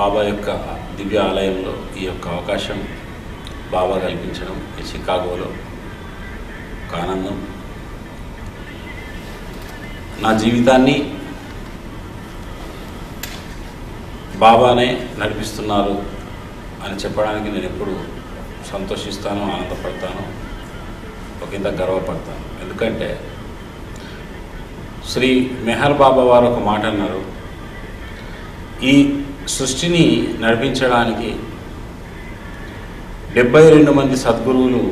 బాబా యొక్క దివ్య ఆలయంలో ఈ యొక్క అవకాశం బాబా కల్పించడం ఈ చికాగోలో ఒక ఆనందం. నా జీవితాన్ని బాబానే నడిపిస్తున్నారు అని చెప్పడానికి నేను ఎప్పుడు సంతోషిస్తాను, ఆనందపడతాను, ఒకంత గర్వపడతాను. ఎందుకంటే శ్రీ మెహర్ బాబా వారు ఒక మాట అన్నారు, ఈ సృష్టిని నడిపించడానికి 72 మంది సద్గురువులు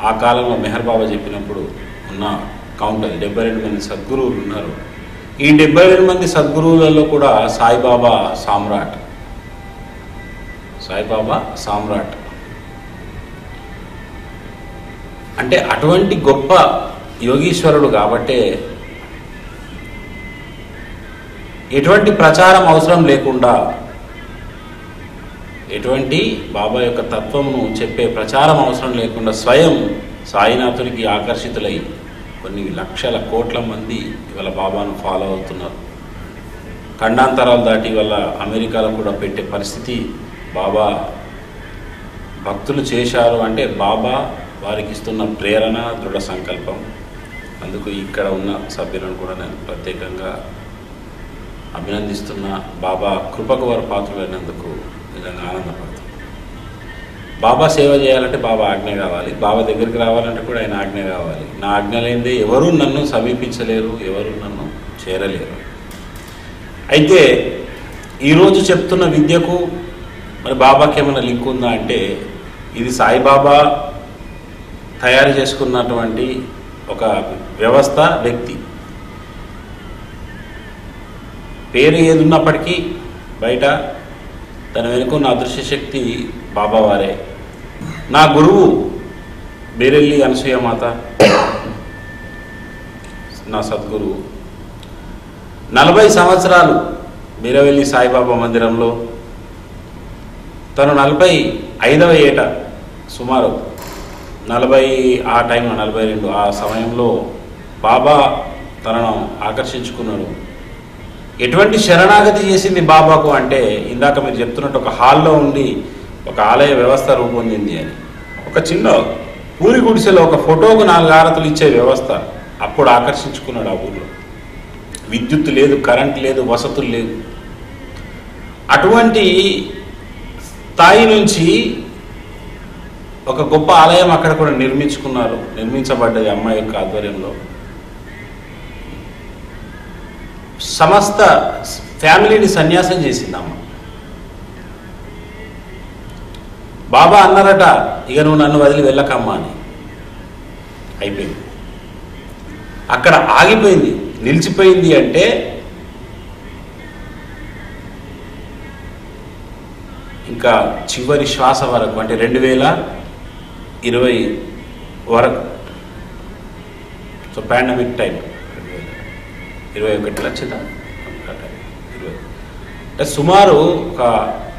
ఆ కాలంలో మెహర్ బాబా చెప్పినప్పుడు ఉన్న కౌంట్ అది. 72 మంది సద్గురువులు ఉన్నారు. ఈ 72 మంది సద్గురువులలో కూడా సాయిబాబా సామ్రాట్. సాయిబాబా సామ్రాట్ అంటే అటువంటి గొప్ప యోగీశ్వరుడు కాబట్టే ఎటువంటి ప్రచారం అవసరం లేకుండా, ఎటువంటి బాబా యొక్క తత్వమును చెప్పే ప్రచారం అవసరం లేకుండా స్వయం సాయినాథుడికి ఆకర్షితులై కొన్ని లక్షల కోట్ల మంది ఇవాళ బాబాను ఫాలో అవుతున్నారు. ఖండాంతరాలు దాటి ఇవాళ అమెరికాలో కూడా పెట్టే పరిస్థితి బాబా భక్తులు చేశారు అంటే బాబా వారికి ఇస్తున్న ప్రేరణ, దృఢ సంకల్పం. అందుకు ఇక్కడ ఉన్న సభ్యులను కూడా నేను ప్రత్యేకంగా అభినందిస్తున్న. బాబా కృపకు వారు పాత్రులైనందుకు నిజంగా ఆనందపడుతుంది. బాబా సేవ చేయాలంటే బాబా ఆజ్ఞ కావాలి, బాబా దగ్గరికి రావాలంటే కూడా ఆయన ఆజ్ఞ కావాలి. నా ఆజ్ఞ లేనిదే ఎవరూ నన్ను సమీపించలేరు, ఎవరు నన్ను చేరలేరు. అయితే ఈరోజు చెప్తున్న విద్యకు మరి బాబాకి ఏమైనా లింక్ ఉందా అంటే ఇది సాయిబాబా తయారు చేసుకున్నటువంటి ఒక వ్యవస్థ, వ్యక్తి. పేరు ఏది ఉన్నప్పటికీ బయట తన వెనుకున్న అదృశ్య శక్తి బాబా వారే. నా గురువు బేరెల్లి అనసూయమాత, నా సద్గురువు. 40 సంవత్సరాలు బీరవెల్లి సాయిబాబా మందిరంలో, తను 45వ ఏట సుమారు 40 ఆ టైంలో 42 ఆ సమయంలో బాబా తనను ఆకర్షించుకున్నాడు. ఎటువంటి శరణాగతి చేసింది బాబాకు అంటే ఇందాక మీరు చెప్తున్నట్టు ఒక హాల్లో ఉండి ఒక ఆలయ వ్యవస్థ రూపొందింది అని. ఒక చిన్న పూరి గుడిసెలో ఒక ఫోటోకు 4 హారతులు ఇచ్చే వ్యవస్థ. అప్పుడు ఆకర్షించుకున్నాడు. ఆ ఊళ్ళో విద్యుత్ లేదు, కరెంట్ లేదు, వసతులు లేవు. అటువంటి స్థాయి నుంచి ఒక గొప్ప ఆలయం అక్కడ కూడా నిర్మించబడ్డది అమ్మాయి యొక్క ఆధ్వర్యంలో. సమస్త ఫ్యామిలీని సన్యాసం చేసింది అమ్మ. బాబా అన్నారట, ఇక నువ్వు నన్ను వదిలి వెళ్ళకమ్మా అని. అయిపోయింది, అక్కడ ఆగిపోయింది, నిలిచిపోయింది. అంటే ఇంకా చివరి శ్వాస వరకు, అంటే 2020 వరకు. సో పాండమిక్ టైం 21 లక్షల 20 అంటే సుమారు ఒక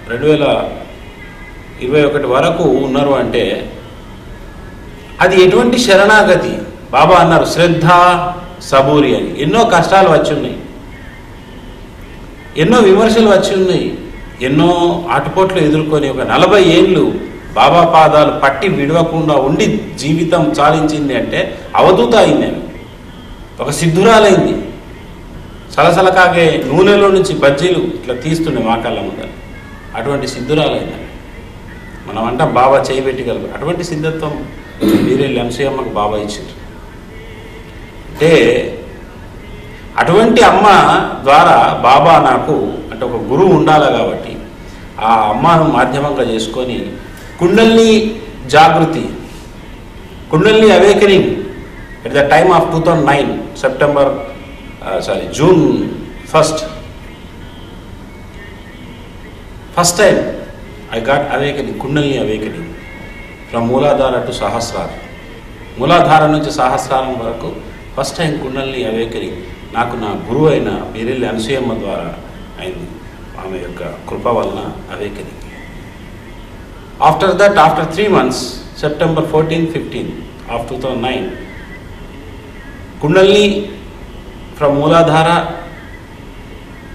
2021 వరకు ఉన్నారు. అంటే అది ఎటువంటి శరణాగతి. బాబా అన్నారు శ్రద్ధ సబూరి అని. ఎన్నో కష్టాలు వచ్చి ఉన్నాయి, ఎన్నో విమర్శలు వచ్చి ఉన్నాయి, ఎన్నో ఆటుపోట్లు ఎదుర్కొని ఒక 40 ఏళ్ళు బాబా పాదాలు పట్టి విడవకుండా ఉండి జీవితం చాలించింది అంటే అవధూత అయింది. ఒక సిద్ధురాలైంది. సలసలకాగే నూనెలో నుంచి బజ్జీలు ఇట్లా తీస్తుండే మా కళ్ళ ముందర. అటువంటి సిద్ధురాలైంది. మనం అంటాం బాబా చేయబెట్టగలరు. అటువంటి సిద్ధత్వం వీరెల్లి అనసూయమ్మకు బాబా ఇచ్చారు. అంటే అటువంటి అమ్మ ద్వారా బాబా నాకు అంటే ఒక గురువు ఉండాలి కాబట్టి ఆ అమ్మను మాధ్యమంగా చేసుకొని కుండల్ని జాగృతి, kundalini awakening at the time of 2009 June 1st, first time I got awakening, Kundalini awakening from Mooladhara to Sahasrara. Mooladhara నుంచి సహస్రారం వరకు ఫస్ట్ టైం కుండలిని అవేకనింగ్ నాకు నా గురువు అయిన వీరెల్లి అనసూయమ్మ ద్వారా అయింది. ఆమె యొక్క కృప వలన awakening. After that, after 3 months, September 14-15 of 2009, Kundalini from Mooladhara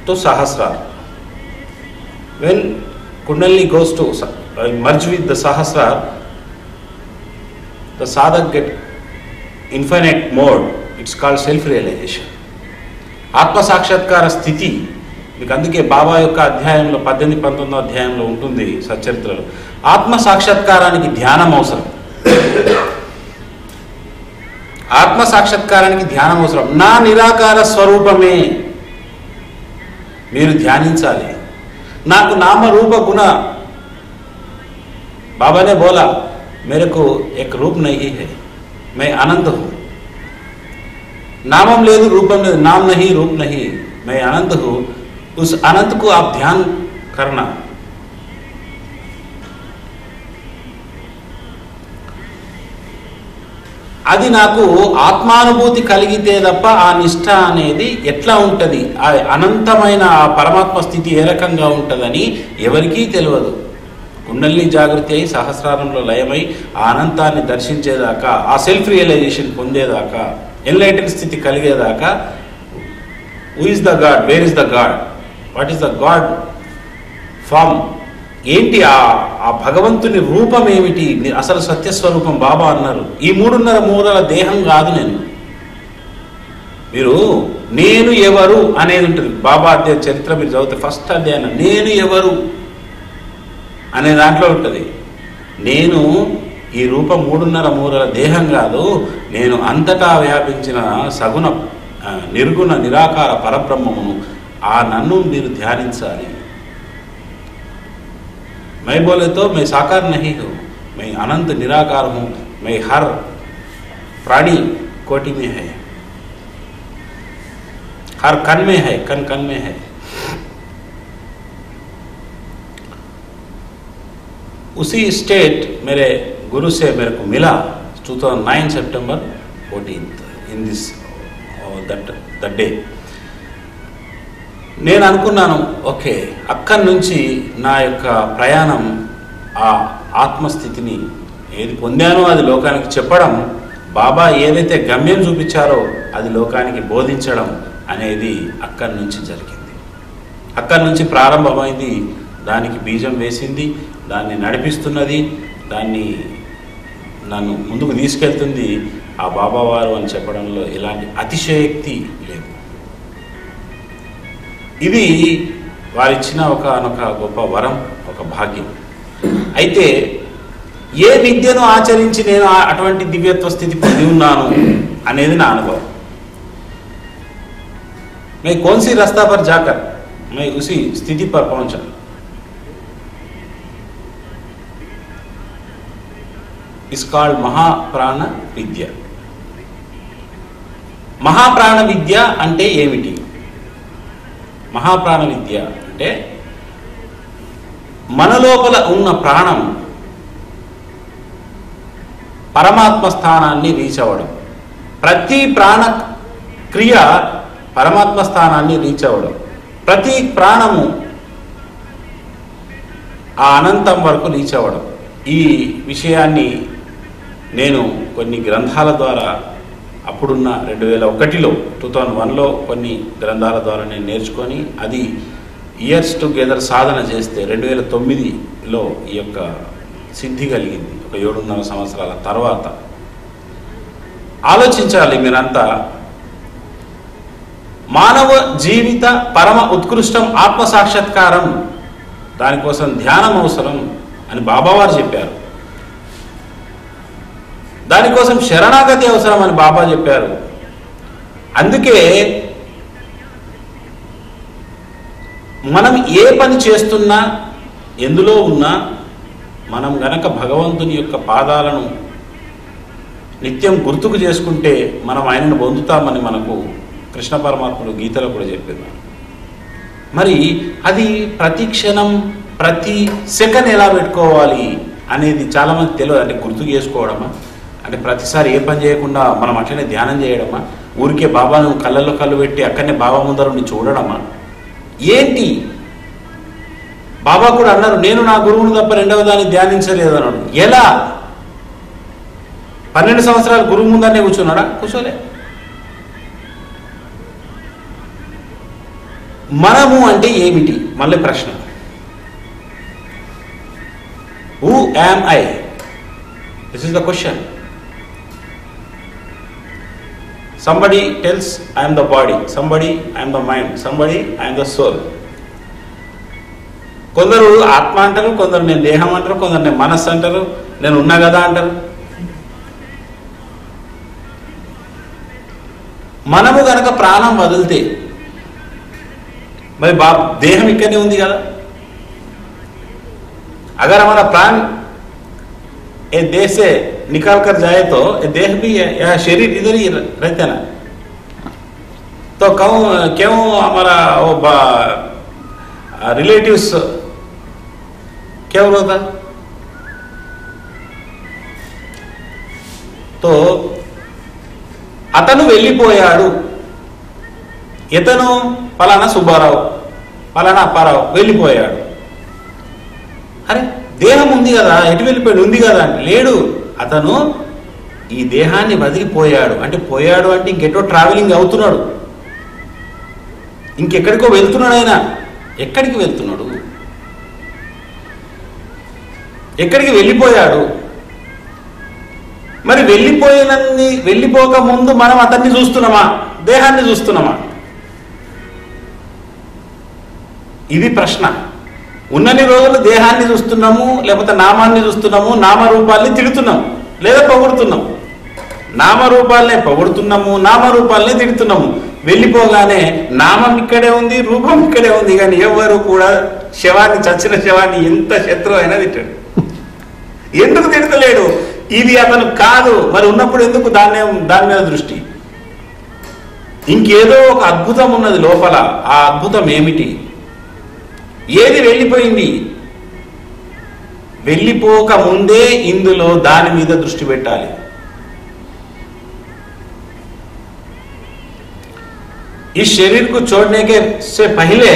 to Sahasrara. When Kundalini goes to merge with the Sahasrara, the sadhak get infinite mode. It's called self-realization. Atma Sakshatkara స్థితి మీకు అందుకే బాబా యొక్క అధ్యాయంలో 18-19 అధ్యాయంలో ఉంటుంది సచ్చరిత్రలో. ఆత్మ సాక్షాత్కారానికి ధ్యానం అవసరం. ఆత్మ సాక్షాత్కారానికి ధ్యానం అవసరం. నా నిరాకార స్వరూపమే మీరు ధ్యానించాలి. నాకు నామ రూప గుణ बाबा ने बोला मेरे को एक रूप नहीं है, मैं अनंत हूँ. नामम లేదు, रूपम లేదు, नाम नहीं, रूप नहीं, मैं अनंत हूँ. उस अनंत को आप ध्यान करना. అది నాకు ఆత్మానుభూతి కలిగితే తప్ప ఆ నిష్ఠ అనేది ఎట్లా ఉంటుంది, ఆ అనంతమైన ఆ పరమాత్మ స్థితి ఏ రకంగా ఉంటుందని ఎవరికీ తెలియదు. కుండలిని జాగృతి అయి సహస్రారంలో లయమై ఆ అనంతాన్ని దర్శించేదాకా, ఆ సెల్ఫ్ రియలైజేషన్ పొందేదాకా, ఎన్లైటెన్ స్థితి కలిగేదాకా who is the god, where is the god, what is the god form ఏంటి, ఆ భగవంతుని రూపం ఏమిటి, అసలు సత్యస్వరూపం బాబా అన్నారు. ఈ 3.5 మూరల దేహం కాదు నేను. మీరు నేను ఎవరు అనేది ఉంటుంది బాబా అధ్యాయ చరిత్ర మీరు చదివితే ఫస్ట్ అధ్యాయం నేను ఎవరు అనే దాంట్లో ఉంటుంది. నేను ఈ రూపం 3.5 మూరల దేహం కాదు, నేను అంతటా వ్యాపించిన సగుణ నిర్గుణ నిరాకార పరబ్రహ్మమును, ఆ నన్ను మీరు ధ్యానించాలి. मैं बोले तो मैं साकार नहीं हूँ, मैं अनंत निराकार हूँ, मैं हर प्राणी कोटि में है, हर कण में है, कण कण में है. उसी स्टेट मेरे गुरु से मेरे को मिला 2009 September 14th in this that day. నేను అనుకున్నాను ఓకే, అక్కడి నుంచి నా యొక్క ప్రయాణం ఆ ఆత్మస్థితిని ఏది పొందానో అది లోకానికి చెప్పడం, బాబా ఏదైతే గమ్యం చూపించారో అది లోకానికి బోధించడం అనేది అక్కడి నుంచి జరిగింది. అక్కడి నుంచి ప్రారంభమైంది, దానికి బీజం వేసింది, దాన్ని నడిపిస్తున్నది, దాన్ని నన్ను ముందుకు తీసుకెళ్తుంది ఆ బాబా వారు అని చెప్పడంలో ఎలాంటి అతిశయోక్తి లేదు. ఇది వారిచ్చిన ఒకనొక గొప్ప వరం, ఒక భాగ్యం. అయితే ఏ విద్యను ఆచరించి నేను అటువంటి దివ్యత్వ స్థితి పొంది ఉన్నాను అనేది నా అనుభవం. मैं कौन सी रास्ता पर जाकर मैं उसी स्थिति पर पहुंचा. इस कॉल्ड महाप्राण विद्य. महाप्राण विद्य అంటే ఏమిటి? మహాప్రాణ విద్య అంటే మన లోపల ఉన్న ప్రాణం పరమాత్మ స్థానాన్ని రీచ్ అవ్వడం. ప్రతి ప్రాణ క్రియ పరమాత్మ స్థానాన్ని రీచ్ అవ్వడం. ప్రతి ప్రాణము ఆ అనంతం వరకు రీచ్ అవ్వడం. ఈ విషయాన్ని నేను కొన్ని గ్రంథాల ద్వారా అప్పుడున్న 2001లో కొన్ని గ్రంథాల ద్వారా నేను నేర్చుకొని అది ఇయర్స్ టుగెదర్ సాధన చేస్తే 2009లో ఈ యొక్క సిద్ధి కలిగింది. ఒక 7.5 సంవత్సరాల తర్వాత. ఆలోచించాలి మీరంతా, మానవ జీవిత పరమ ఉత్కృష్టం ఆత్మ సాక్షాత్కారం, దానికోసం ధ్యానం అవసరం అని బాబావారు చెప్పారు. దానికోసం శరణాగతి అవసరం అని బాబా చెప్పారు. అందుకే మనం ఏ పని చేస్తున్నా, ఎందులో ఉన్నా, మనం గనక భగవంతుని యొక్క పాదాలను నిత్యం గుర్తుకు చేసుకుంటే మనం ఆయనను పొందుతామని మనకు కృష్ణ పరమాత్ముడు గీతలో కూడా చెప్పారు. మరి అది ప్రతి క్షణం ప్రతి సెకండ్ ఎలా పెట్టుకోవాలి అనేది చాలామంది తెలియదు. అంటే గుర్తుకు చేసుకోవడమా, అంటే ప్రతిసారి ఏ పని చేయకుండా మనం అట్లనే ధ్యానం చేయడమా, ఊరికే బాబాను కళ్ళల్లో కళ్ళు పెట్టి అక్కడనే బాబా ముందరుని చూడడమా, ఏంటి? బాబా కూడా అన్నారు, నేను నా గురువును తప్ప రెండవ దాన్ని ధ్యానించలేదు అన్నాడు. ఎలా? 12 సంవత్సరాలు గురువు ముందరనే కూర్చున్నాడా? కూర్చోలే. మనము అంటే ఏమిటి? మళ్ళీ ప్రశ్న. Who am I? This is the question. Somebody tells I am the body, somebody I am the mind, somebody I am the soul. కొందరు ఆత్మ అంటారు, కొందరు నేను దేహం అంటారు, కొందరు నేను మనస్సు అంటారు, నేను ఉన్నా కదా అంటారు. మనము కనుక ప్రాణం వదిలితే మరి దేహం ఇక్కడనే ఉంది కదా. अगर हमारा प्राण ये देह से निकाल कर जाए तो ये देह भी या शरीर इधर ही रहते ना, तो क्यों हमारा वो रिलेटिव्स क्या होता? तो అతను వెళ్ళిపోయాడు, ఇతను పలానా సుబ్బారావు పలానా అప్పారావు వెళ్ళిపోయాడు. అరే దేహం ఉంది కదా, ఎటు వెళ్ళిపోయాడు? ఉంది కదా అంటే లేడు. అతను ఈ దేహాన్ని వదిలిపోయాడు. అంటే పోయాడు అంటే ఇంకెటో ట్రావెలింగ్ అవుతున్నాడు, ఇంకెక్కడికో వెళ్తున్నాడు. ఆయన ఎక్కడికి వెళ్తున్నాడు? ఎక్కడికి వెళ్ళిపోయాడు? మరి వెళ్ళిపోక ముందు మనం అతన్ని చూస్తున్నామా, దేహాన్ని చూస్తున్నామా? ఇది ప్రశ్న. ఉన్నన్ని రోజులు దేహాన్ని చూస్తున్నాము, లేకపోతే నామాన్ని చూస్తున్నాము, నామరూపాల్ని తిడుతున్నాము లేదా పొగుడుతున్నాము. నామరూపాలనే పొగుడుతున్నాము, నామరూపాలనే తిడుతున్నాము. వెళ్ళిపోగానే నామం ఇక్కడే ఉంది, రూపం ఇక్కడే ఉంది, కానీ ఎవరు కూడా శవాన్ని, చచ్చిన శవాన్ని ఎంత శత్రువు అయినా తిట్టాడు. ఎందుకు తిడతలేడు? ఇది అతను కాదు. మరి ఉన్నప్పుడు ఎందుకు దాని మీద దృష్టి? ఇంకేదో ఒక అద్భుతం ఉన్నది లోపల. ఆ అద్భుతం ఏమిటి? ఏది వెళ్ళిపోయింది? వెళ్ళిపోక ముందే ఇందులో దాని మీద దృష్టి పెట్టాలి. इस शरीर को छोड़ने के से पहले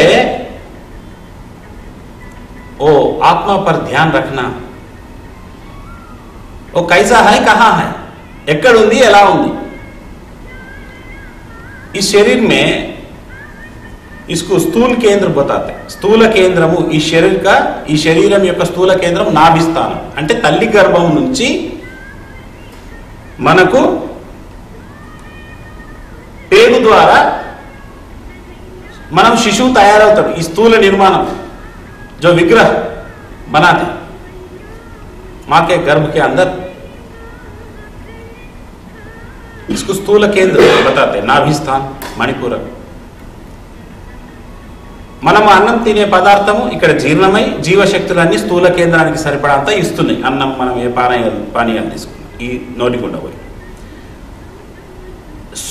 वो आत्मा पर ध्यान रखना. वो कैसा है, कहाँ है, ఎక్కడ ఉంది, ఎలా ఉంది. इस शरीर में इसको స్థూల కేంద్ర बताते हैं. స్థూల కేంద్రము ఈ శరీరం యొక్క స్థూల కేంద్రం నాభిస్థానం. అంటే తల్లి గర్భం నుంచి మనకు పేగు ద్వారా మనం శిశువు తయారవుతాడు. ఈ స్థూల నిర్మాణం जो विग्रह बनाते माँ के गर्भ के अंदर, इसको స్థూల కేంద్ర बताते हैं. నాభిస్థాन, మణిపూరకం. మనం అన్నం తినే పదార్థము ఇక్కడ జీర్ణమై జీవశక్తులన్నీ స్థూల కేంద్రానికి సరిపడంత ఇస్తున్నాయి. అన్నం మనం ఏ పానీయాలు తీసుకున్నాం ఈ నోటికుండా పోయి.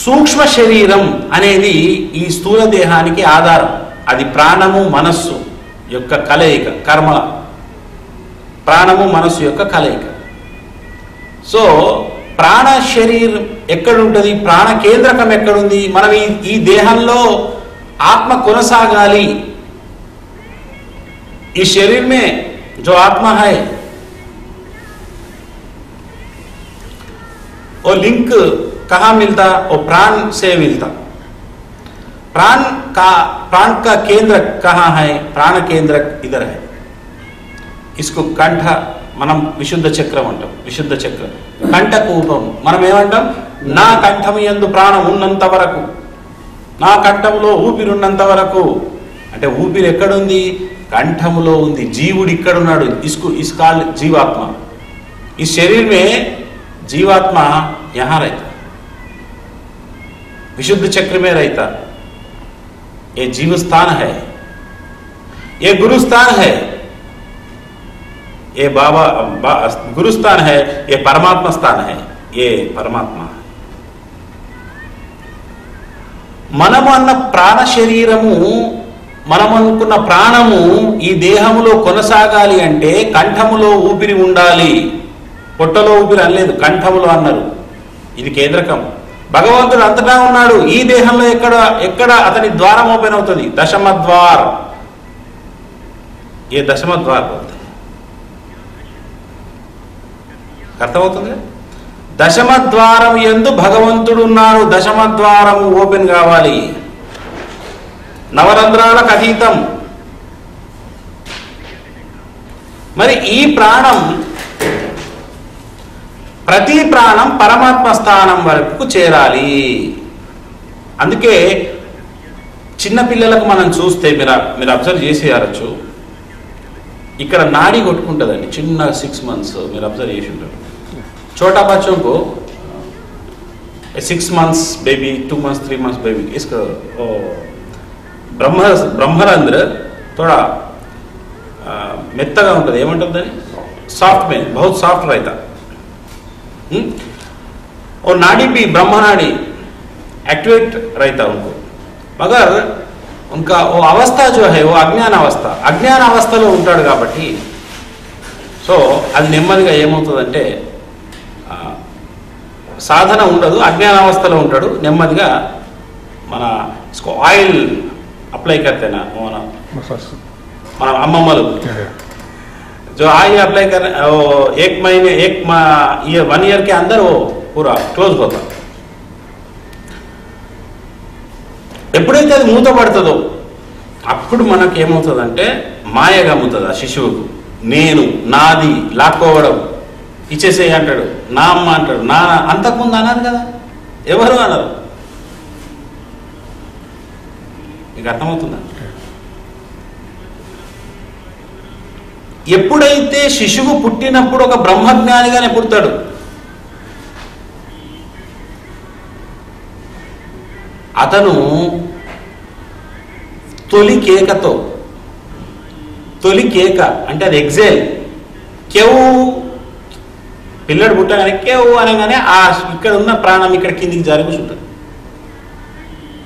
సూక్ష్మ శరీరం అనేది ఈ స్థూల దేహానికి ఆధారం. అది ప్రాణము మనస్సు యొక్క కలయిక, కర్మ ప్రాణము మనస్సు యొక్క కలయిక. సో ప్రాణ శరీరం ఎక్కడుంటుంది, ప్రాణ కేంద్రకం ఎక్కడుంది? మనం ఈ దేహంలో ఆత్మ కొనసాగాలి. ఈ शरीर में जो आत्मा है वो लिंक कहाँ मिलता? वो प्राण से मिलता. प्राण का केंद्र कहाँ है? प्राण केंद्र इधर है. इसको कंठ మనం విశుద్ధ చక్రం అంటాం. విశుద్ధ చక్రం కంఠకూపం మనం ఏమంటాం? నా కంఠము యందు ప్రాణం ఉన్నంత వరకు నా కంఠంలో ఊపిరి ఉన్నంత వరకు. అంటే ఊపిరి ఎక్కడుంది? కంఠములో ఉంది. జీవుడు ఇక్కడున్నాడు. इस काल जीवात्मा, इस शरीर में जीवात्मा यहाँ रहता, विशुद्ध चक्र में रहता. ये जीव स्थान है, ये गुरु स्थान है, ये बाबा गुरु स्थान है, ये परमात्मा स्थान है. ये परमात्मा మనము అన్న ప్రాణ శరీరము, మనమనుకున్న ప్రాణము ఈ దేహములో కొనసాగాలి అంటే కంఠములో ఊపిరి ఉండాలి. పొట్టలో ఊపిరి అనలేదు, కంఠములో అన్నారు. ఇది కేంద్రకం. భగవంతుడు అంతటా ఉన్నాడు. ఈ దేహంలో ఎక్కడ అతని ద్వారం ఓపెన్ అవుతుంది? దశమద్వార్. ఏ దశమద్వార్ అవుతుంది, అర్థమవుతుంది? దశమద్వారం యందు భగవంతుడు ఉన్నాడు. దశమద్వారము ఓపెన్ కావాలి. నవరంధ్రాలకు అతీతం. మరి ఈ ప్రాణం, ప్రతి ప్రాణం పరమాత్మ స్థానం వరకు చేరాలి. అందుకే చిన్నపిల్లలకు మనం చూస్తే మీరు అబ్జర్వ్ చేసేయచ్చు, ఇక్కడ నాడి కొట్టుకుంటుందండి. చిన్న 6 months మీరు అబ్జర్వ్ చేసి ఉంటారు. छोटा बच्चों को 6 months baby, 2 months 3 months baby, इसका ब्रह्मरंध्र थोड़ा మెత్తగా ఉంటుంది. ఏమంటుంది? सॉफ्ट में बहुत सॉफ्ट रहता. और नाड़ी भी ब्रह्म नाड़ी एक्टिवेट रहता उनको, मगर उनका वो अवस्था जो है वो అజ్ఞాన అవస్థలో ఉంటాడు కాబట్టి. సో అది నెమ్మదిగా ఏమవుతుందంటే సాధన ఉండదు, అజ్ఞానావస్థలో ఉంటాడు. నెమ్మదిగా మన ఆయిల్ అప్లై కర్తేనా మన అమ్మమ్మలు जो ऑयल अप्लाई कर 1 year के अंदर वो पूरा क्लोज होता. ఎప్పుడైతే అది మూతపడుతుందో అప్పుడు మనకి ఏమవుతుందంటే మాయ గమ్ముతుంది ఆ శిశువుకు. నేను, నాది లాక్కోవడం, ఇచ్చేసే అంటాడు, నా అమ్మ అంటాడు, నా అంతకుముందు అన్నారు కదా, ఎవరు అన్నారు? మీకు అర్థమవుతుందా? ఎప్పుడైతే శిశువు పుట్టినప్పుడు ఒక బ్రహ్మజ్ఞానిగానే పుడతాడు. అతను తొలి కేక అంటే అది ఎగ్జైల్. కేవు పిల్లడు పుట్టగానే కేవు అనగానే ఆ ఇక్కడ ఉన్న ప్రాణం ఇక్కడ కిందికి జారి కూర్చుంటుంది.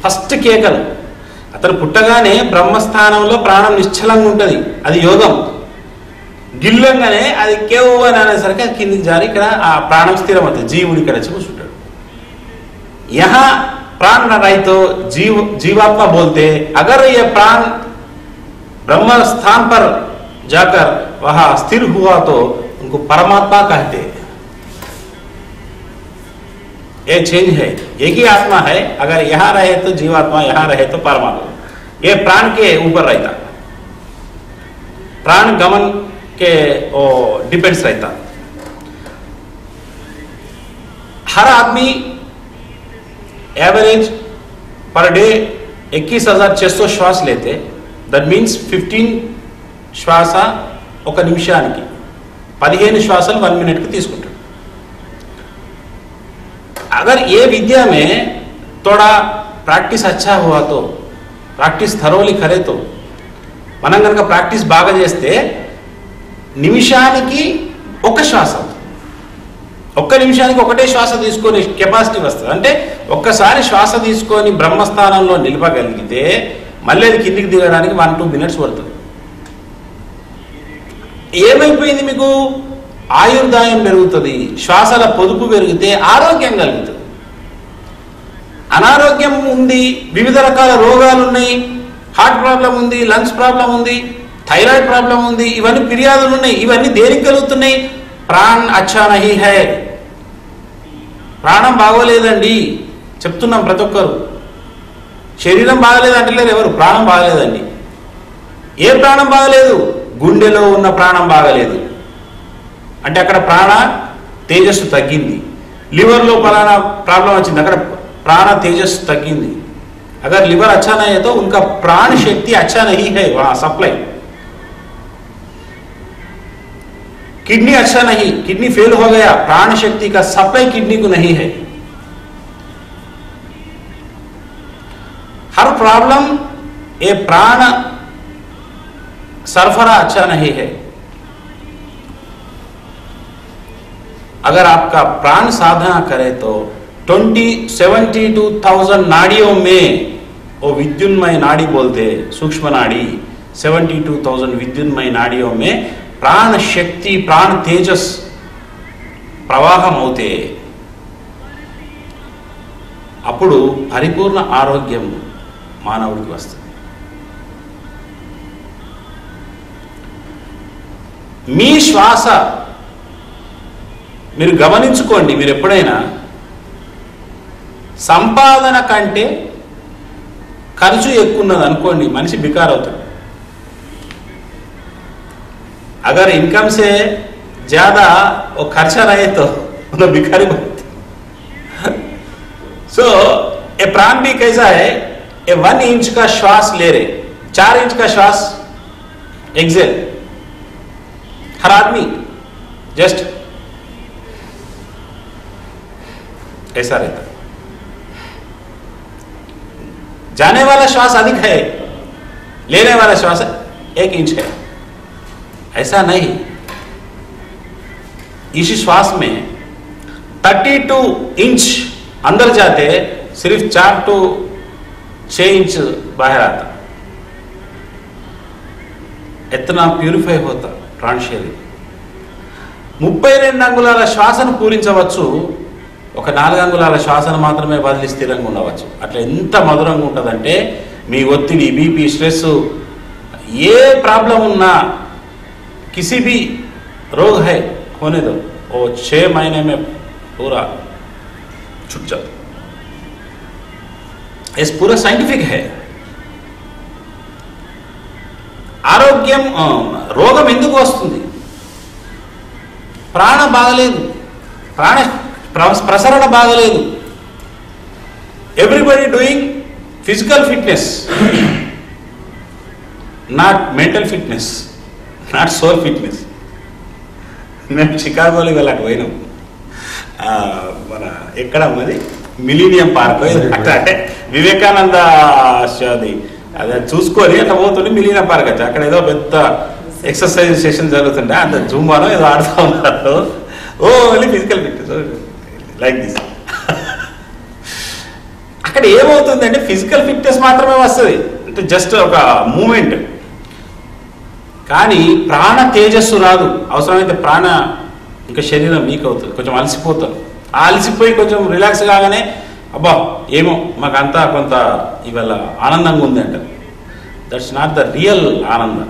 ఫస్ట్ కేకలు. అతను పుట్టగానే బ్రహ్మస్థానంలో ప్రాణం నిశ్చలంగా ఉంటుంది, అది యోగం. గిల్లంగానే అది కేవు అని అనేసరికి అది కిందికి జారి ఇక్కడ ఆ ప్రాణం స్థిరం అవుతుంది. జీవుడు ఇక్కడ వచ్చి కూర్చుంటాడు. यहाँ प्राण न रही तो जीवात्मा बोलते, अगर ये प्राण ब्रह्म स्थान पर जाकर वहां स्थिर हुआ तो उनको परमात्मा कहते. ये चेंज है, एक ही आत्मा है. अगर यहाँ रहे तो जीवात्मा, यहाँ रहे तो परमात्मा. ये प्राण के ऊपर रहता, प्राण गमन के डिपेंड्स रहता. हर आदमी एवरेज पर डे 21,600 శ్వాస लेते. దట్ మీన్స్ 15 శ్వాస ఒక నిమిషానికి, 15 శ్వాసలు 1 minute కి తీసుకుంటాడు. अगर ये विद्या में थोड़ा प्रैक्टिस अच्छा हुआ तो, प्रैक्टिस थरोली करे तो, మనం కనుక ప్రాక్టీస్ బాగా చేస్తే నిమిషానికి ఒక శ్వాస, ఒక్క నిమిషానికి ఒకటే శ్వాస తీసుకొని కెపాసిటీ వస్తుంది. అంటే ఒక్కసారి శ్వాస తీసుకొని బ్రహ్మస్థానంలో నిలపగలిగితే మళ్ళీ అది కిందికి దిగడానికి 1-2 minutes పడుతుంది. ఏమైపోయింది? మీకు ఆయుర్దాయం పెరుగుతుంది, శ్వాసల పొదుపు పెరిగితే ఆరోగ్యం కలుగుతుంది. అనారోగ్యం ఉంది, వివిధ రకాల రోగాలు ఉన్నాయి, హార్ట్ ప్రాబ్లం ఉంది, లంగ్స్ ప్రాబ్లం ఉంది, థైరాయిడ్ ప్రాబ్లం ఉంది, ఇవన్నీ ఫిర్యాదులు ఉన్నాయి. ఇవన్నీ దేనికి కలుగుతున్నాయి? ప్రాణ్ అచ్చా నహీ హై, ప్రాణం బాగోలేదండి చెప్తున్నాం ప్రతి ఒక్కరు. శరీరం బాగలేదు అంటలేరు ఎవరు, ప్రాణం బాగలేదండి. ఏ ప్రాణం బాగలేదు? గుండెలో ఉన్న ప్రాణం బాగలేదు అంటే అక్కడ ప్రాణ తేజస్సు తగ్గింది. లివర్లో పలానా ప్రాబ్లం వచ్చింది, అక్కడ ప్రాణ తేజస్సు తగ్గింది. अगर लिवर अच्छा नहीं है तो उनका प्राण शक्ति अच्छा नहीं है, वहां सप्लाई। किडनी अच्छा नहीं, किडनी फेल हो गया, प्राण शक्ति का सप्लाई किडनी को नहीं है। हर प्रॉब्लम ये प्राण सरफरा अच्छा नहीं है। अगर आपका प्राण साधना करे तो 72,000 नाड़ियों में, वो विद्युन्मय नाड़ी बोलते हैं, सूक्ष्म नाड़ी, 72,000 विद्युन्मय नाड़ियों में प्राण शक्ति, प्राण तेजस प्रवाहం అవుతే అప్పుడు పరిపూర్ణ ఆరోగ్యం మానవుడికి వస్తుంది. మీ శ్వాస మీరు గమనించుకోండి. మీరు ఎప్పుడైనా సంపాదన కంటే ఖర్చు ఎక్కువ ఉన్నది అనుకోండి, మనిషి బికార్ అవుతాడు. अगर इनकम से ज्यादा वो खर्चा रहे तो मतलब भिखारी बनते. सो ये प्राण भी कैसा है, ये 1 इंच का श्वास ले रहे, 4 इंच का श्वास एक्सेल, हर आदमी जस्ट ऐसा रहता. जाने वाला श्वास अधिक है, लेने वाला श्वास 1 इंच है. ऐसा नहीं. इस श्वास में 32 इंच अंदर जाते, सिर्फ 4 to 6 इंच बाहर आता. इतना प्यूरिफाई होता प्राण शरीर. 32 అంగుళాల శ్వాసను పూరించవచ్చు, ఒక 4 అంగుళాల శ్వాసను మాత్రమే వదిలి స్థిరంగా ఉండవచ్చు. అట్లా ఎంత మధురంగా ఉంటుందంటే, మీ ఒత్తిడి, బీపీ, స్ట్రెస్, ఏ ప్రాబ్లం ఉన్నా, किसी भी रोग है होने दो, वो 6 महीने में पूरा छूट जाता. इस पूरा साइंटिफिक है. ఆరోగ్యం, రోగం ఎందుకు వస్తుంది? ప్రాణ బాగలేదు, ప్రాణ ప్రసరణ బాగలేదు. Everybody doing physical fitness, not mental fitness, not soul fitness. మేము చికాగోలో ఇవాళ అటు పోయినాం. మన ఎక్కడ ఉన్నది మిలీనియం పార్క్, అంటే వివేకానంద అది అదే చూసుకొని అట్లా పోతుండే మిలీనియం పార్క్ వచ్చి అక్కడ ఏదో పెద్ద ఎక్సర్సైజ్ సెషన్ జరుగుతుంటే అంత జూంబానో ఏదో ఆడుతూ ఉన్నారు. Only physical fitness like this. అక్కడ ఏమవుతుందంటే ఫిజికల్ ఫిట్నెస్ మాత్రమే వస్తుంది, అంటే జస్ట్ ఒక మూమెంట్. కానీ ప్రాణ తేజస్సు రాదు. అవసరమైతే ప్రాణ ఇంకా శరీరం వీక్ అవుతుంది, కొంచెం అలసిపోతారు. ఆ అలసిపోయి కొంచెం రిలాక్స్ కాగానే అబ్బా ఏమో మాకంతా కొంత ఇవాళ ఆనందంగా ఉంది అంటారు. దట్స్ నాట్ ద రియల్ ఆనందం.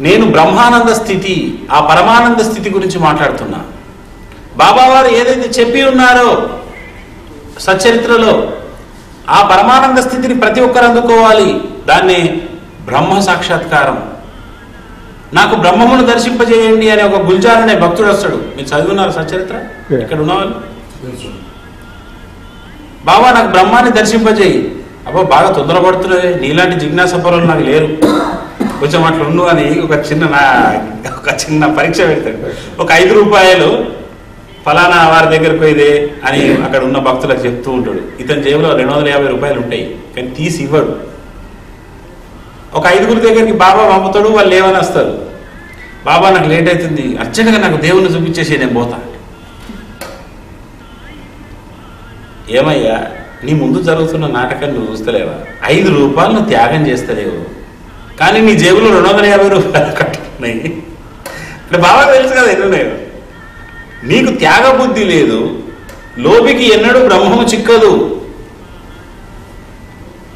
నేను బ్రహ్మానంద స్థితి, ఆ పరమానంద స్థితి గురించి మాట్లాడుతున్నా. బాబా వారు ఏదైతే చెప్పి ఉన్నారో సచ్చరిత్రలో, ఆ పరమానంద స్థితిని ప్రతి ఒక్కరు అందుకోవాలి. దాన్ని బ్రహ్మ సాక్షాత్కారం. నాకు బ్రహ్మమును దర్శింపజేయండి అనే ఒక గుల్జార్ అనే భక్తుడు వస్తాడు. మీరు చదివినారు సచ్చరిత్ర? ఇక్కడ ఉన్నవాళ్ళు, బాబా నాకు బ్రహ్మాన్ని దర్శింపజేయి. అబ్బా బాగా తొందరపడుతున్నాయి, నీలాంటి జిజ్ఞాస పరులు నాకు లేరు, కొంచెం అట్లా ఉండు అని ఒక చిన్న పరీక్ష పెడతాడు. ఒక 5 రూపాయలు ఫలానా వారి దగ్గరకు పోయిదే అని అక్కడ ఉన్న భక్తులకు చెప్తూ ఉంటాడు. ఇతని జేబులో 250 రూపాయలు ఉంటాయి, కానీ తీసి ఇవ్వడు. ఒక 5గురి దగ్గరికి బాబా పంపుతాడు. వాళ్ళు లేవని వస్తారు. బాబా నాకు లేట్ అవుతుంది, అర్జెంట్గా నాకు దేవుణ్ణి చూపించేసి నేను పోతా. ఏమయ్యా, నీ ముందు జరుగుతున్న నాటకాన్ని నువ్వు చూస్తలేవా? 5 రూపాయలు నువ్వు త్యాగం చేస్తలేవు, కానీ నీ జేబులో 250 రూపాయలు కట్టుకున్నాయి. ఇప్పుడు బాబా తెలుసు కదా ఎన్నున్నాయో. నీకు త్యాగ బుద్ధి లేదు, లోబికి ఎన్నడూ బ్రహ్మము చిక్కదు.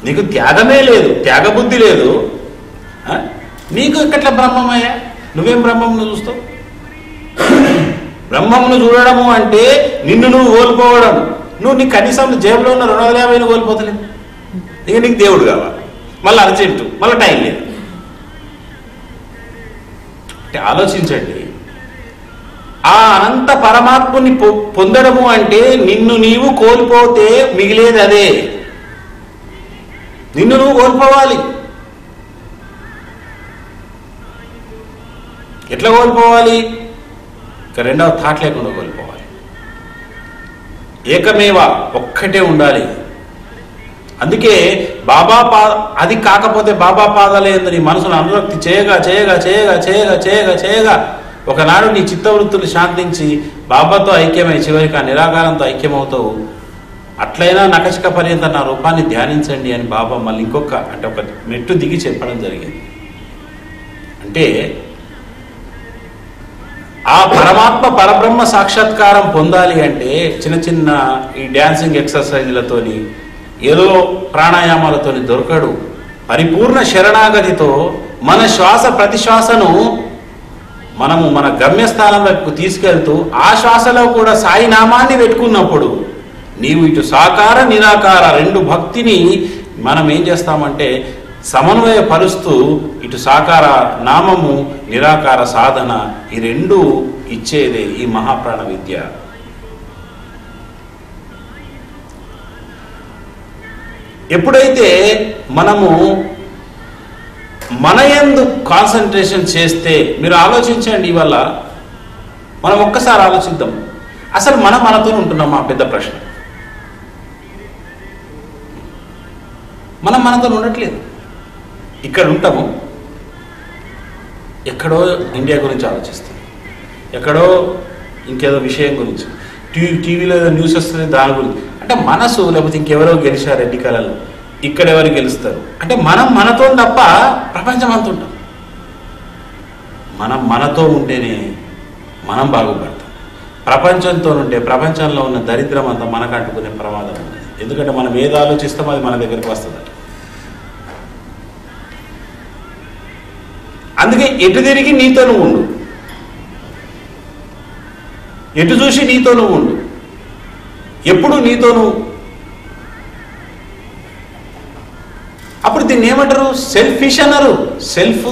నీకు త్యాగమే లేదు, త్యాగ బుద్ధి లేదు, నీకు ఎక్కట్లా బ్రహ్మమయ్యా? నువ్వేం బ్రహ్మమును చూస్తావు? బ్రహ్మమును చూడడము అంటే నిన్ను నువ్వు కోల్పోవడం. నువ్వు నీ కనీసం జేబులో ఉన్న 250 కోల్పోతలేదు, ఇక నీకు దేవుడు కావాలి, మళ్ళీ అర్జెంటు, మళ్ళీ టైం లేదు. అంటే ఆలోచించండి. ఆ అనంత పరమాత్ముని పొందడము అంటే నిన్ను నీవు కోల్పోతే మిగిలేది అదే. నిన్ను నువ్వు కోల్పోవాలి. ఎట్లా కోల్పోవాలి? ఇక రెండవ థాట్ లేకుండా కోల్పోవాలి. ఏకమేవ, ఒక్కటే ఉండాలి. అందుకే బాబా అది కాకపోతే బాబా పాదాలే నీ మనసును అనురక్తి చేయగా చేయగా చేయగా చేయగా చేయగా చేయగా ఒకనాడు నీ చిత్తవృత్తులు శాంతించి బాబాతో ఐక్యమై చివరికి ఆ నిరాకారంతో ఐక్యమవుతావు. అట్లయినా నకశిక పర్యంత నా రూపాన్ని ధ్యానించండి అని బాబా మళ్ళీ ఇంకొక అంటే ఒక మెట్టు దిగి చెప్పడం జరిగింది. అంటే ఆ పరమాత్మ పరబ్రహ్మ సాక్షాత్కారం పొందాలి అంటే చిన్న చిన్న ఈ డ్యాన్సింగ్ ఎక్సర్సైజ్లతోని ఏదో ప్రాణాయామాలతోని దొరకడు. పరిపూర్ణ శరణాగతితో మన శ్వాస ప్రతి శ్వాసను మనము మన గమ్యస్థానం వైపు తీసుకెళ్తూ ఆ శ్వాసలో కూడా సాయి నామాన్ని పెట్టుకున్నప్పుడు నీవు ఇటు సాకార నిరాకార రెండు భక్తిని మనం ఏం చేస్తామంటే సమన్వయపరుస్తూ ఇటు సాకార నామము నిరాకార సాధన ఈ రెండు ఇచ్చేదే ఈ మహాప్రాణ విద్య. ఎప్పుడైతే మనము మన యందు కాన్సన్ట్రేషన్ చేస్తే, మీరు ఆలోచించండి, ఇవాళ మనం ఒక్కసారి ఆలోచిద్దాం, అసలు మనం మనతో ఉంటున్నాం? మా పెద్ద ప్రశ్న. మనం మనతో ఉండట్లేదు. ఇక్కడ ఉంటాము, ఎక్కడో ఇండియా గురించి ఆలోచిస్తాం, ఎక్కడో ఇంకేదో విషయం గురించి, టీవీలో ఏదో న్యూస్ వస్తుంది దాని గురించి. అంటే మనసు, లేకపోతే ఇంకెవరో గెలిచారు ఎన్నికలలో, ఇక్కడ ఎవరు గెలుస్తారు అంటే మనం మనతో తప్ప ప్రపంచం అంతా ఉంటాం. మనం మనతో ఉంటేనే మనం బాగుపడతాం. ప్రపంచంతో ఉంటే ప్రపంచంలో ఉన్న దరిద్రం అంతా మనకు అంటుకునే ప్రమాదం ఉంది. ఎందుకంటే మనం ఏది ఆలోచిస్తామో అది మన దగ్గరికి వస్తుంది. అందుకే ఎటు తిరిగి నీతో నువ్వు ఉండు, ఎటు చూసి నీతో నువ్వు ఉండు, ఎప్పుడు నీతో నువ్వు. అప్పుడు దీన్ని ఏమంటారు? సెల్ఫిష్ అన్నారు. సెల్ఫ్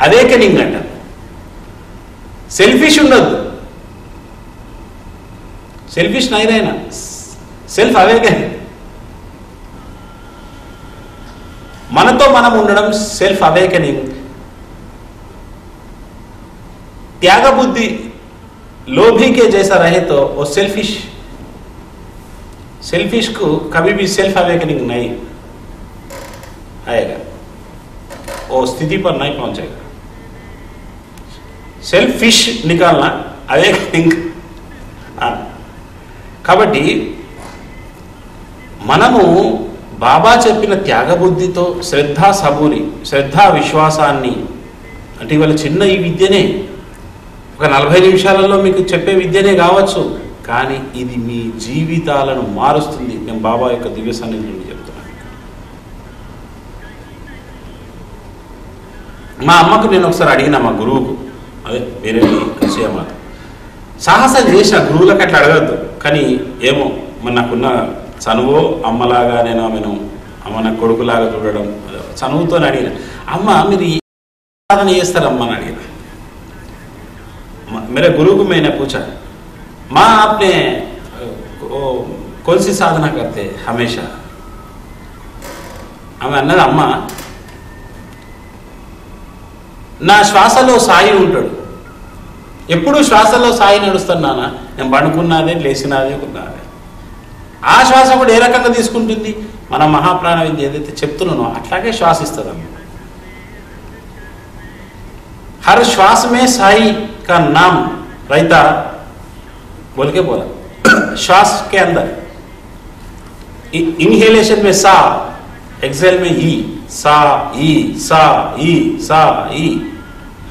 అవేకనింగ్ అంటారు. సెల్ఫిష్ ఉండదు, సెల్ఫిష్ నైరైనా సెల్ఫ్ అవేకనింగ్. మనతో మనం ఉండడం సెల్ఫ్ అవేకనింగ్. त्याग बुद्धि लोभी के जैसा रहे तो वो सेल्फिश, सेल्फिश को कभी भी सेल्फ अवेकनिंग नहीं आएगा, वो स्थिति पर नहीं पहुंचेगा. सेल्फिश निकालना अवेकनिंग. కాబట్టి మనము బాబా చెప్పిన త్యాగబుద్ధితో శ్రద్ధ సబూరి, శ్రద్ధ విశ్వాసాన్ని, అంటే ఇవాళ చిన్న ఈ విద్యనే ఒక 40 నిమిషాలలో మీకు చెప్పే విద్యనే కావచ్చు, కానీ ఇది మీ జీవితాలను మారుస్తుంది. నేను బాబా యొక్క దివ్య సన్నిధి నుండి చెప్తున్నాను. మా అమ్మకు నేను ఒకసారి అడిగిన, మా గురువుకు, అదే వేరే విషయమా, సాహసం చేసిన గురువులకు అట్లా అడగద్దు, కానీ ఏమో మరి నాకున్న చనువు అమ్మలాగా నేను ఆమెను అమ్మ నా కొడుకులాగా చూడడం చనువుతో అడిగిన, అమ్మ మీరు సాధన చేస్తారమ్మా అని అడిగిన. मेरे गुरु को मैंने पूछा, माँ आपने कौन सी साधना करते हमेशा? ఆమె అన్నది, అమ్మ నా శ్వాసలో సాయి ఉంటాడు, ఎప్పుడు శ్వాసలో సాయి నడుస్తాను నాన్న, నేను పడుకున్నదే లేచినదే ఉన్నదే. ఆ శ్వాస కూడా ఏ రకంగా తీసుకుంటుంది? మన మహాప్రాణ విద్య ఏదైతే చెప్తున్నానో అట్లాగే శ్వాసిస్తుంది అమ్మ. हर श्वास में साई का नाम रहता, बोल के बोला. श्वास के अंदर इनहेलेशन में सा, एक्सेल में ई, सा ई सा ई सा ई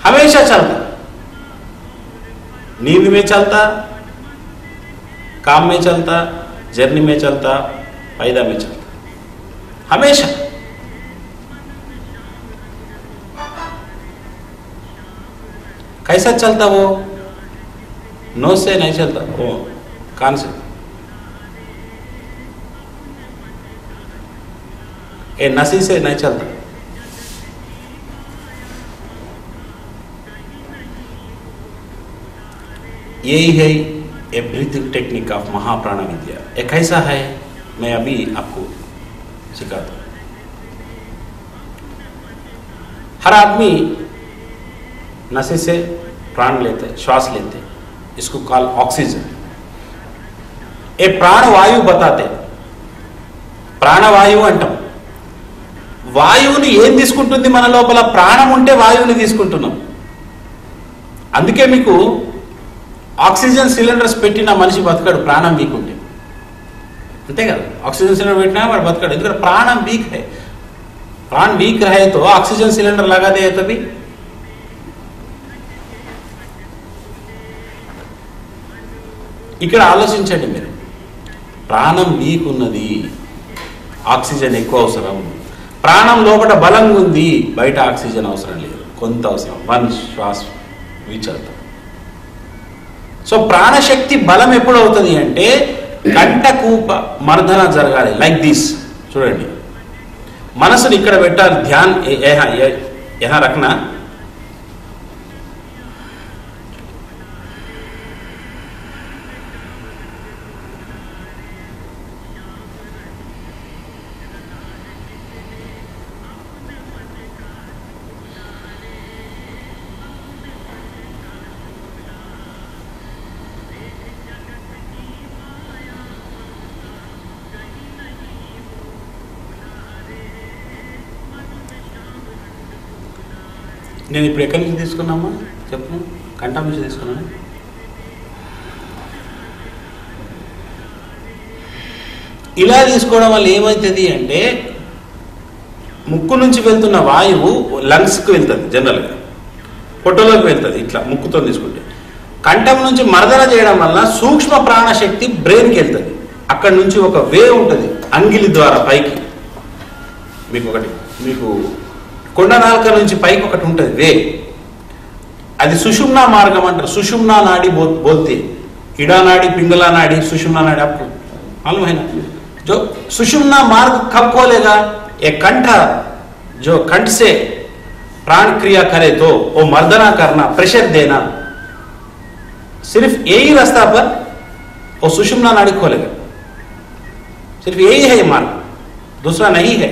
हमेशा चलता. नींद में चलता, काम में चलता, जर्नी में चलता, पैदा में चलता, हमेशा. कैसा चलता? वो नोज से नहीं चलता, वो कान से. ये नसी से नहीं चलता. यही है ए ब्रीथिंग टेक्निक ऑफ महाप्राण विद्या। ये कैसा है मैं अभी आपको सिखाता हूँ। हर आदमी नशे से प्राण लेते, श्वास लेते, इसको कॉल ऑक्सीजन। ये प्राणवायु बताते, ప్రాణవాయువు అంటాం। వాయువుని ఏం తీసుకుంటుంది మన లోపల? ప్రాణం ఉంటే వాయువుని తీసుకుంటున్నాం। అందుకే మీకు ఆక్సిజన్ సిలిండర్స్ పెట్టిన మనిషి బతకడు, ప్రాణం వీక్ ఉంటే, అంతే కదా। ఆక్సిజన్ సిలిండర్ పెట్టినా వాడు బతకడు, ఎందుకంటే ప్రాణం వీక్ है। प्राण वीक रहे तो ऑक्सीजन सिलेंडर लगा दे तभी। ఇక్కడ ఆలోచించండి మీరు, ప్రాణం వీక్ ఉన్నది, ఆక్సిజన్ ఎక్కువ అవసరం, ప్రాణం లోపల బలంగా ఉంది, బయట ఆక్సిజన్ అవసరం లేదు, కొంత అవసరం, వన్ శ్వాస విచలతం। సో ప్రాణశక్తి బలం ఎప్పుడు అవుతుంది అంటే కంఠకూప మర్దన జరగాలి, లైక్ దిస్। చూడండి, మనసుని ఇక్కడ పెట్టాలి, ధ్యాన్ యహా రఖనా। నేను ఇప్పుడు ఎక్కడి నుంచి తీసుకున్నామా చెప్పు? కంఠం నుంచి తీసుకున్నాను। ఇలా తీసుకోవడం వల్ల ఏమవుతుంది అంటే ముక్కు నుంచి వెళ్తున్న వాయువు లంగ్స్కి వెళ్తుంది, జనరల్గా పొట్టలోకి వెళ్తుంది, ఇట్లా ముక్కుతో తీసుకుంటే। కంఠం నుంచి మర్దన చేయడం వల్ల సూక్ష్మ ప్రాణశక్తి బ్రెయిన్కి వెళ్తుంది, అక్కడి నుంచి ఒక వే ఉంటుంది అంగిలి ద్వారా పైకి। మీకు కొండ నాలుక నుంచి పైకి ఒకటి ఉంటుంది వే, అది సుషుమ్నా మార్గం అంటారు। సుషుమ్నా నాడి बोलते, इड़ा नाड़ी पिंगला नाड़ी सुषुम्ना नाड़ी, आपको मालूम है ना? जो सुषुम्ना मार्ग कब खोलेगा? एक कंठ, जो कंठ से प्राण क्रिया करे तो वो मर्दना करना, प्रेशर देना, सिर्फ यही रास्ता पर वो सुषुम्ना नाड़ी खोलेगा। सिर्फ यही है ये मार्ग, दूसरा नहीं है,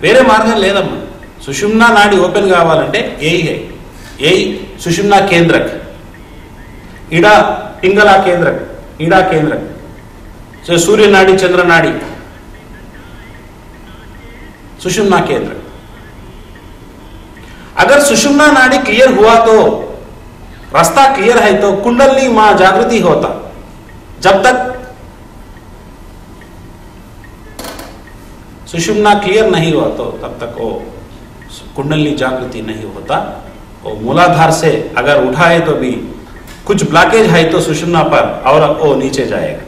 వేరే మార్గం లేదమ్మా। సుషుమ్నా నాడి ఓపెన్ కావాలంటే यही है, यही सुषुम्ना केंद्रक, इड़ा पिंगला केंद्रक, इड़ा केंद्रक, जो सूर्य नाड़ी चंद्र नाड़ी, सुषुम्ना केंद्र। अगर सुषुम्ना नाड़ी क्लियर हुआ तो, रास्ता क्लियर है तो कुंडली मां जागृति होता। जब तक सुषुम्ना क्लियर नहीं हुआ तो तब तक वो कुंडली जागृति नहीं होता। वो मूलाधार से अगर उठाए तो भी कुछ ब्लॉकेज है तो सुषुम्ना पर और वो नीचे जाएगा।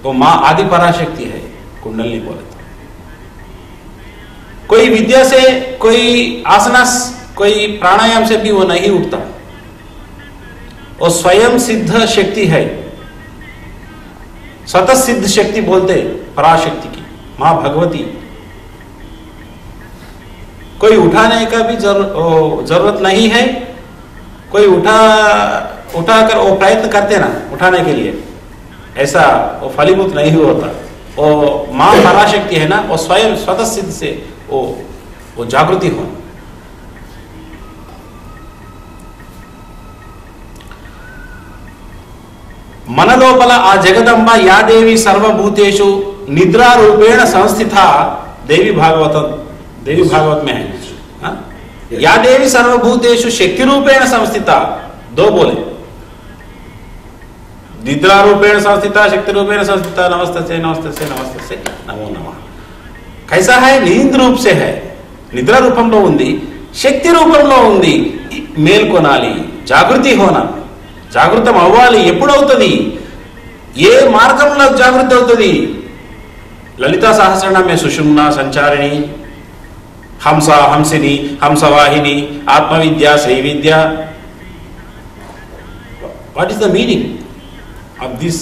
वो मां आदि पराशक्ति है, कुंडली बोले तो। कोई विद्या से, कोई आसना, कोई प्राणायाम से भी वो नहीं उठता, वो स्वयं सिद्ध शक्ति है, स्वतः सिद्ध शक्ति बोलते पराशक्ति की, मां भगवती। कोई उठाने का भी जरूरत नहीं है, कोई उठाकर वो प्रयत्न करते ना उठाने के लिए, ऐसा वो फलीभूत नहीं होता। वो मां पराशक्ति है ना, वो स्वयं स्वतः सिद्ध से वो जागृति हो। मन लोपल आ जगदंबा या देवी सर्वभूतेषु निद्रा रूपेण संस्थिता, देवी भागवत में है। या देवी सर्वभूतेषु शक्ति रूपेण संस्थिता, दो बोले, निद्रा रूपेण संस्थिता, शक्ति रूपेण संस्थिता। नमस्ते से नमस्ते से नमस्ते से नमो नमः। कैसा है? नींद रूप से है, निद्रा रूपంలో ఉంది, శక్తి రూపంలో ఉంది। మేల్కొనాలి, జాగృతి హోనా, జాగృతం అవ్వాలి। ఎప్పుడవుతుంది? ఏ మార్గంలో జాగృతి అవుతుంది? లలితా సహస్రనామ में సుషుమ్నా సంచారిణి, హంస హంసిని, హంసవాహిని, ఆత్మవిద్య, శ్రీవిద్య। What is the meaning of this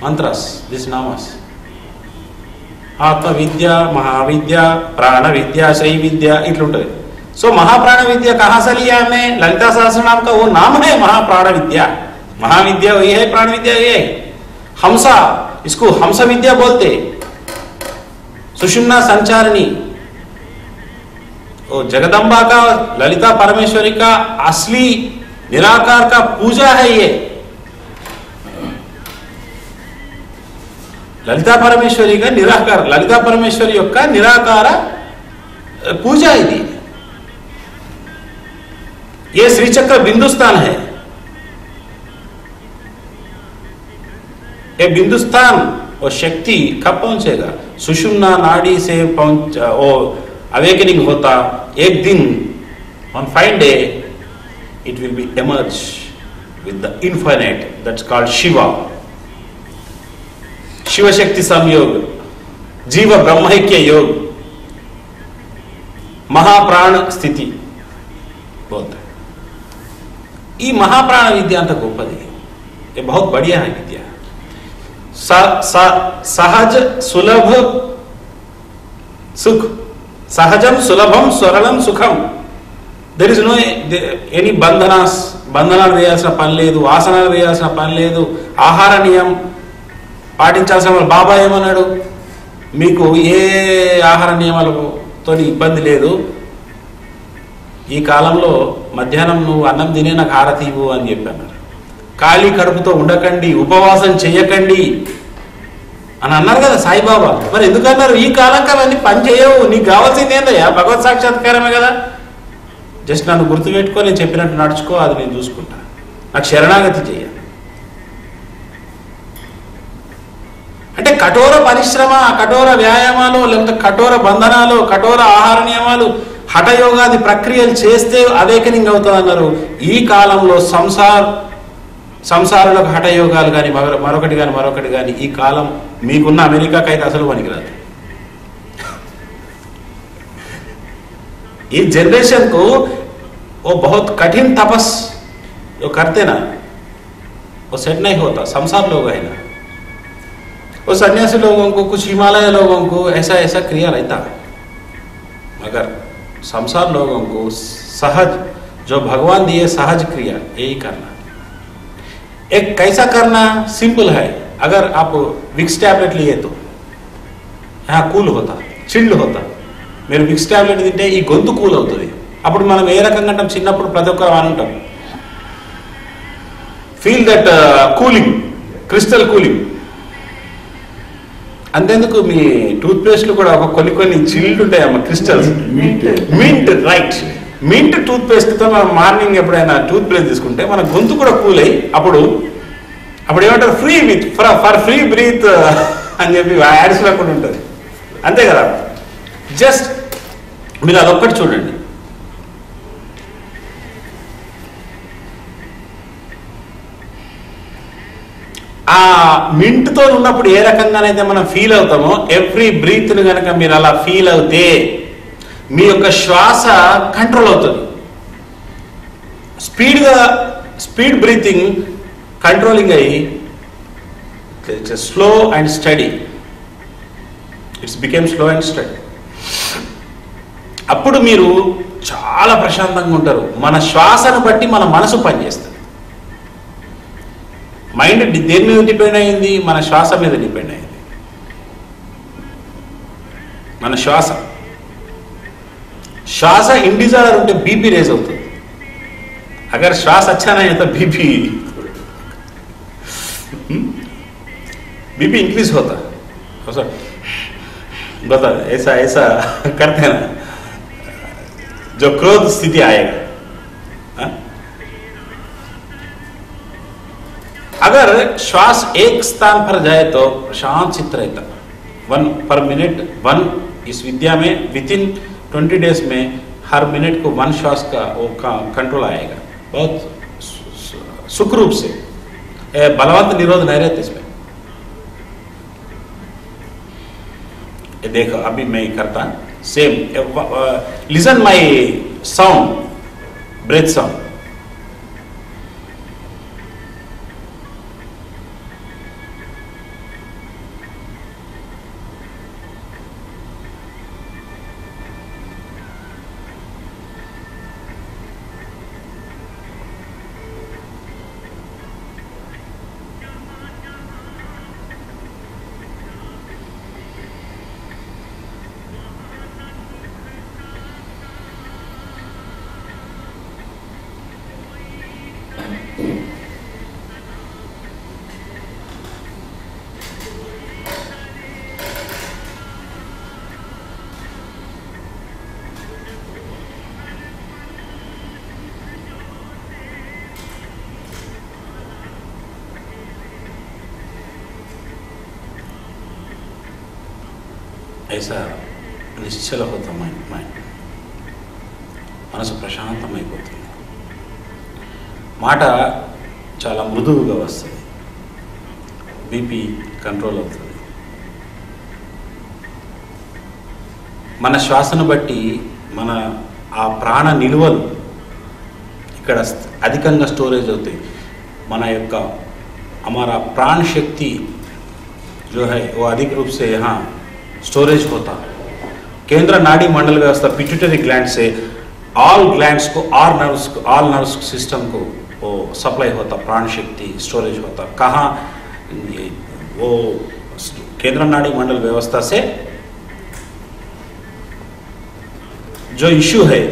mantras, this నామస్? ఆత్మ విద్య, మహావిద్య, ప్రాణ విద్య, శ్రీ విద్య ఇట్లుంటుంది। सो महाप्राण विद्या कहाँ से लिया हमने? ललिता सहस्त्र नाम का वो नाम है महाप्राण विद्या। महाविद्या वही है, प्राण विद्या ये हमसा, इसको हमसा विद्या बोलते। सुषुम्ना संचारिणी, वो जगदम्बा का, ललिता परमेश्वरी का असली निराकार का पूजा है ये। ललिता परमेश्वरी का निराकार, ललिता परमेश्वरी యొక్క निराकार पूजा ఇది। ये श्रीचक्र बिंदुस्थान है। ये बिंदुस्थान और शक्ति कब पहुंचेगा? सुषुम्ना नाड़ी से पहुंच वो अवेकनिंग होता एक दिन, on fine day it will be emerge with the infinite, that's called Shiva, Shiv Shakti संयोग, जीव ब्रह्मैक्य योग, महाप्राण स्थिति बोलते हैं। ये महाप्राण विद्या अंत गोपदी, ये बहुत बढ़िया है विद्या। सहज सुलभ सुख, सहजम सुलभम सरलम सुखम। देयर इज नो एनी బంధనాలు వేయాల్సిన పని లేదు, ఆసనాలు వేయాల్సిన పని లేదు, ఆహార నియమం పాటించాల్సిన. బాబా ఏమన్నాడు? మీకు ఏ ఆహార నియమాలతో ఇబ్బంది లేదు, ఈ కాలంలో మధ్యాహ్నం నువ్వు అన్నం తినే నాకు హారతి ఇవ్వు అని చెప్పన్నారు. ఖాళీ కడుపుతో ఉండకండి, ఉపవాసం చెయ్యకండి అని అన్నారు కదా సాయిబాబా. మరి ఎందుకన్నారు? ఈ కాలంకి అవన్నీ పని చేయవు, నీకు కావాల్సింది ఏందయ్యా? భగవత్ సాక్షాత్కారమే కదా. జస్ట్ నన్ను గుర్తుపెట్టుకో, నేను చెప్పినట్టు నడుచుకో, అది నేను చూసుకుంటా, నాకు శరణాగతి చెయ్య. అంటే కఠోర పరిశ్రమ, కఠోర వ్యాయామాలు, లేకపోతే కఠోర బంధనాలు, కఠోర ఆహార నియమాలు, హఠయోగాది ప్రక్రియలు చేస్తే అవేకనింగ్ అవుతుంది అన్నారు. ఈ కాలంలో సంసారులకు హఠయోగాలు కానీ మరొకటి కానీ ఈ కాలం మీకున్న అమెరికాకి అయితే అసలు పనికిరాదు. इस जनरेशन को वो बहुत कठिन तपस जो करते ना, वो सेट नहीं होता. संसार लोग है ना, वो सन्यासी लोगों को, कुछ हिमालय लोगों को ऐसा ऐसा क्रिया रहता है, मगर संसार लोगों को सहज जो भगवान दिए सहज क्रिया यही करना. एक कैसा करना सिंपल है. अगर आप विक्स टैबलेट लिए तो यहाँ कूल होता, चिल्ड होता. మీరు విక్స్ టాబ్లెట్ తింటే ఈ గొంతు కూల్ అవుతుంది. అప్పుడు మనం ఏ రకంగా అంటాం? చిన్నప్పుడు ప్రతి ఒక్కరు అని ఉంటాం, feel that cooling, crystal cooling. అంతేందుకు మీ టూత్ పేస్ట్లు కూడా ఒక కొన్ని చిల్డ్ ఉంటాయమ్మా, క్రిస్టల్స్. మింట్, రైట్, మింట్ టూత్ పేస్ట్తో మనం మార్నింగ్ ఎప్పుడైనా టూత్ బ్రష్ తీసుకుంటే మన గొంతు కూడా కూల్ అయ్యి అప్పుడు ఏమంటారు? Free with for free breath అని చెప్పి యాడ్స్లో కూడా ఉంటుంది. అంతే కదా. జస్ట్ మీరు అదొక్కటి చూడండి. ఆ మింట్తో ఉన్నప్పుడు ఏ రకంగానైతే మనం ఫీల్ అవుతామో, ఎవ్రీ బ్రీత్ని కనుక మీరు అలా ఫీల్ అవుతే మీ యొక్క శ్వాస కంట్రోల్ అవుతుంది. స్పీడ్ బ్రీతింగ్ కంట్రోలింగ్ అయ్యి slow and study, it's became slow and study. అప్పుడు మీరు చాలా ప్రశాంతంగా ఉంటారు. మన శ్వాసను బట్టి మన మనసు పనిచేస్తుంది. మైండ్ దేని మీద డిపెండ్ అయింది? మన శ్వాస మీద డిపెండ్ అయింది. మన శ్వాస ఇండిజాలర్ ఉంటే బీపీ రేజ్ అవుతుంది. అగర్ శ్వాస अच्छा नहीं है तो बीपी इंक्रीज होता है. बता ऐसा करते हैं ना, जो क्रोध स्थिति आएगा. अगर श्वास एक स्थान पर जाए तो शांत चित्त रहता. 1 per minute 1 इस विद्या में विद इन 20 days में हर मिनट को 1 श्वास का वो कंट्रोल आएगा. बहुत सुख रूप से, बलवंत निरोध नहीं रहते इसमें. ये देखो अभी मैं करता same. Listen my sound, breath sound. ऐसा నిశ్చల होता మైండ్, మనసు ప్రశాంతమైపోతుంది, మాట చాలా మృదువుగా వస్తుంది, బీపీ కంట్రోల్ అవుతుంది. మన శ్వాసను బట్టి మన ఆ ప్రాణ నిలువలు ఇక్కడ అధికంగా స్టోరేజ్ అవుతాయి. మన యొక్క हमारा प्राण शक्ति जो है वो अधिक रूप से यहाँ स्टोरेज होता. केंद्र नाड़ी मंडल व्यवस्था पिट्यूटरी ग्लैंड से ऑल ग्लैंड्स को ऑल नर्व्स सिस्टम को वो सप्लाई होता, प्राण शक्ति स्टोरेज होता. कहाँ वो केंद्र नाड़ी मंडल व्यवस्था से जो इश्यू है,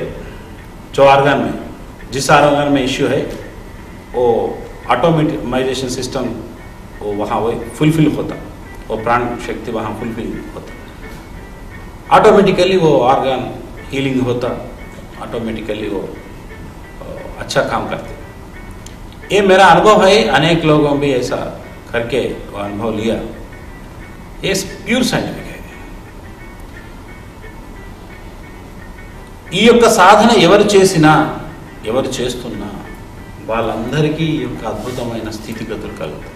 जो ऑर्गन में, जिस ऑर्गन में इश्यू है वो ऑटोमेटाइजेशन सिस्टम वो वहाँ वो फुलफिल होता, वो प्राण शक्ति वहाँ फुलफिल होता, ऑटोमेटिकली वो ऑर्गन हीलिंग होता, ऑटोमेटिकली वो अच्छा काम करते. ये मेरा अनुभव है, अनेक लोगों भी ऐसा करके वो अनुभव लिया. ये प्यूर साइंटिफिक है. ఈ యొక్క సాధన ఎవరు చేసినా ఎవరు చేస్తున్నా వాళ్ళందరికీ ఈ యొక్క అద్భుతమైన స్థితిగతులు కలుగుతాయి.